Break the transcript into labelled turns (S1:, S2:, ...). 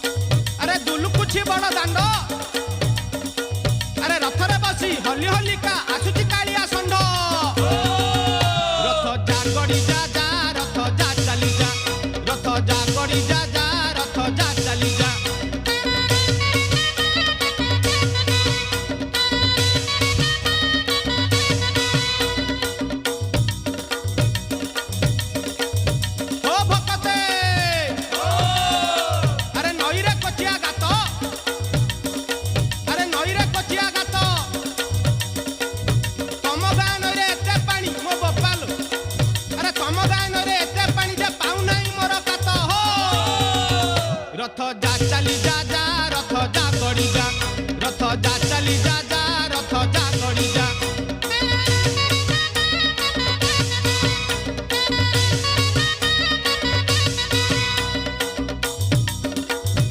S1: अरे दुलुकुछि बड़ दांड अरे रथरे बसी हली हलिका आसुची कालिया षंढ रथ जा गड़ी जा जा रथ जा चली जा रथ जा गड़ी जा जा रथ जा चली जा ओ भकते अरे नई रे कचिया गात अरे नई रे कचिया गात तम गाँ नई रे एते पानी मो बोपाल अरे तम गाँ नई रे एते पानी जे पाऊ नाही मोर कात हो रथ जा चली जा जा रथ जा गड़ी जा रथ जा चली जा जा